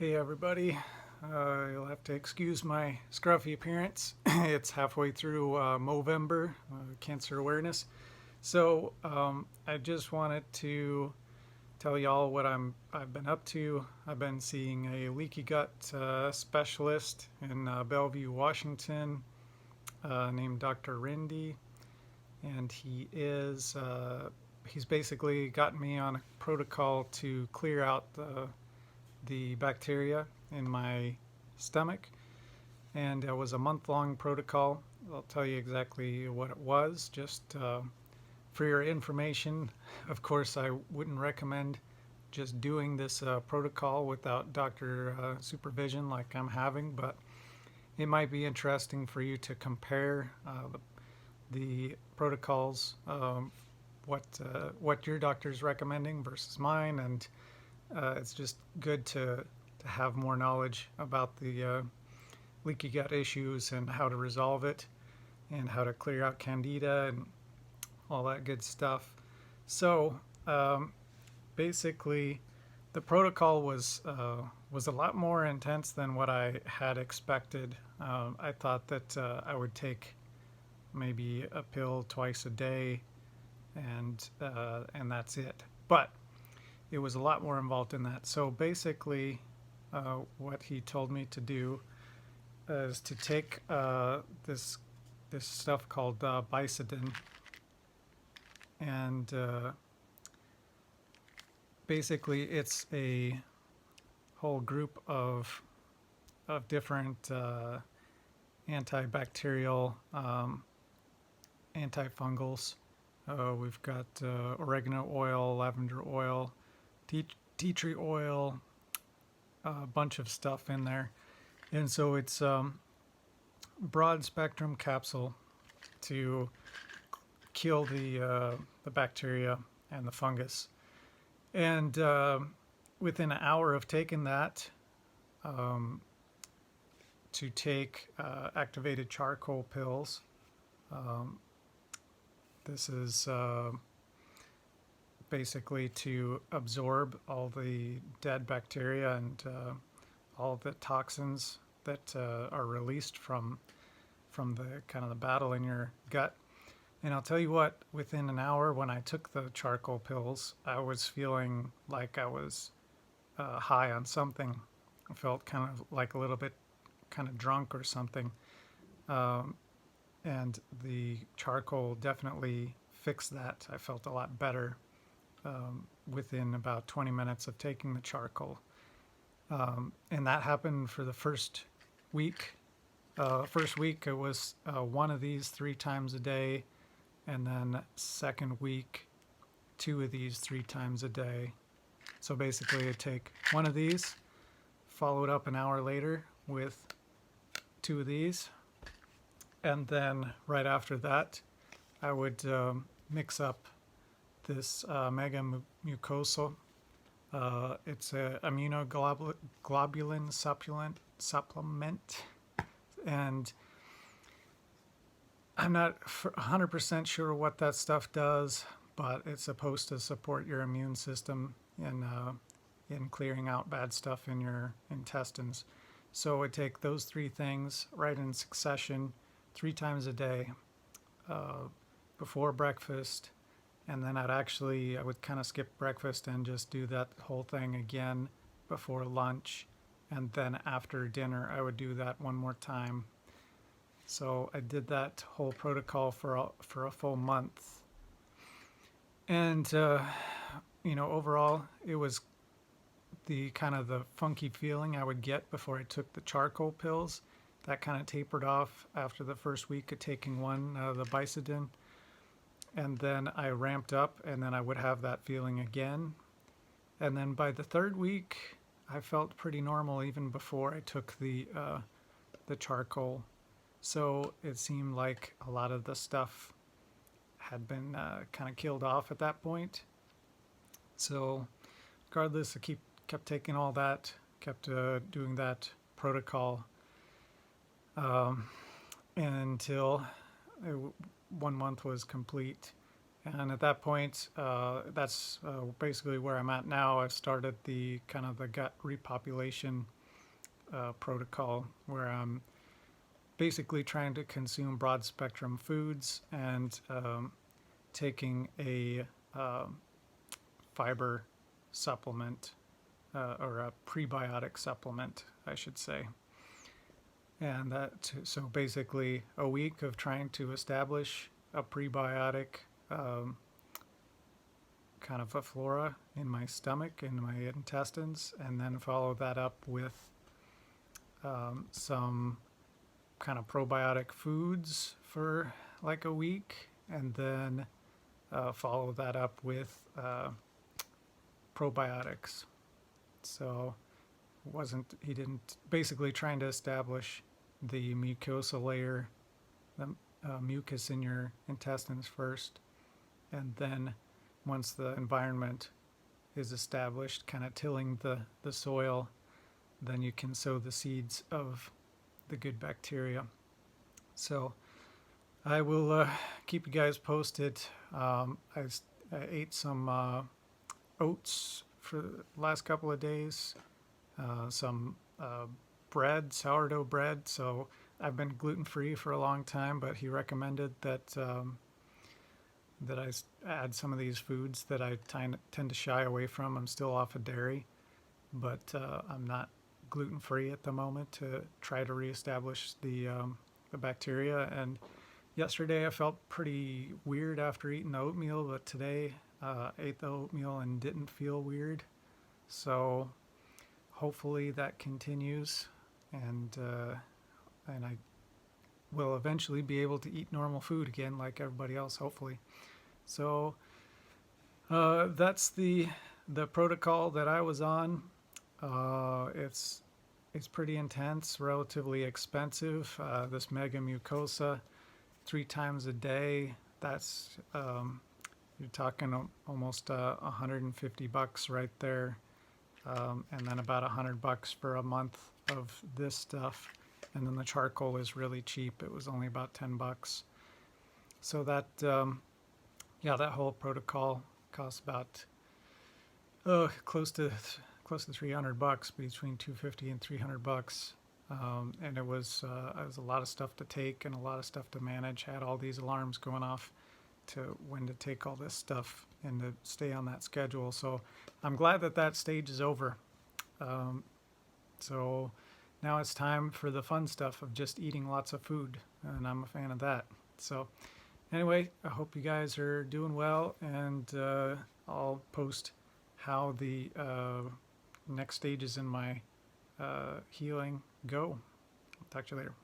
Hey everybody, you'll have to excuse my scruffy appearance. It's halfway through Movember, Cancer Awareness. So I just wanted to tell y'all what I've been up to. I've been seeing a leaky gut specialist in Bellevue, Washington, named Dr. Rindy, and he's basically gotten me on a protocol to clear out the bacteria in my stomach, and it was a month-long protocol. I'll tell you exactly what it was, just for your information. Of course, I wouldn't recommend just doing this protocol without doctor supervision like I'm having, but it might be interesting for you to compare the protocols, what your doctor's recommending versus mine, and it's just good to have more knowledge about the leaky gut issues and how to resolve it and how to clear out candida and all that good stuff. So basically, the protocol was a lot more intense than what I had expected. I thought that I would take maybe a pill twice a day, and that's it. But it was a lot more involved in that. So basically, what he told me to do is to take this stuff called Biocidin, and basically it's a whole group of different antibacterial, antifungals. We've got oregano oil, lavender oil, tea tree oil, a bunch of stuff in there. And so it's broad spectrum capsule to kill the bacteria and the fungus. And within an hour of taking that, to take activated charcoal pills. This is basically to absorb all the dead bacteria and all the toxins that are released from the kind of the battle in your gut. And I'll tell you what, within an hour when I took the charcoal pills, I was feeling like I was high on something. I felt kind of like a little bit kind of drunk or something. And the charcoal definitely fixed that. I felt a lot better within about 20 minutes of taking the charcoal. And that happened for the first week. First week it was one of these 3 times a day, and then second week 2 of these 3 times a day. So basically I'd take one of these, follow it up an hour later with 2 of these, and then right after that I would mix up this Mega Mucosa. It's a immunoglobulin supplement, and I'm not 100% sure what that stuff does, but it's supposed to support your immune system in clearing out bad stuff in your intestines. So I take those 3 things right in succession 3 times a day, before breakfast, and then I would kind of skip breakfast and just do that whole thing again before lunch, and then after dinner I would do that one more time. So I did that whole protocol for a full month, and overall it was the kind of the funky feeling I would get before I took the charcoal pills. That kind of tapered off after the first week of taking the Biocidin, and then I ramped up, and then I would have that feeling again. And then by the 3rd week, I felt pretty normal even before I took the charcoal. So it seemed like a lot of the stuff had been kind of killed off at that point. So regardless, I kept taking all that, kept doing that protocol until 1 month was complete. And at that point, that's basically where I'm at now. I've started the kind of the gut repopulation protocol where I'm basically trying to consume broad spectrum foods and taking a fiber supplement or a prebiotic supplement, I should say. And so basically a week of trying to establish a prebiotic kind of a flora in my stomach, in my intestines, and then follow that up with some kind of probiotic foods for like a week, and then follow that up with probiotics. So he didn't basically trying to establish the mucosa layer, the mucus in your intestines first, and then once the environment is established, kind of tilling the soil, then you can sow the seeds of the good bacteria. So I will keep you guys posted. I ate some oats for the last couple of days, some bread, sourdough bread. So I've been gluten-free for a long time, but he recommended that that I add some of these foods that I tend to shy away from. I'm still off of dairy, but I'm not gluten-free at the moment to try to reestablish the bacteria. And yesterday I felt pretty weird after eating the oatmeal, but today I ate the oatmeal and didn't feel weird. So hopefully that continues, and I will eventually be able to eat normal food again like everybody else, hopefully. So that's the protocol that I was on. It's pretty intense, relatively expensive. This Mega Mucosa, 3 times a day. That's you're talking almost $150 right there, and then about $100 for a month of this stuff. And then the charcoal is really cheap. It was only about $10. So that that whole protocol costs about close to $300, between $250 and $300. And it was a lot of stuff to take and a lot of stuff to manage. Had all these alarms going off to when to take all this stuff and to stay on that schedule. So I'm glad that stage is over. So now it's time for the fun stuff of just eating lots of food, and I'm a fan of that. So anyway, I hope you guys are doing well, and I'll post how the next stages in my healing go. Talk to you later.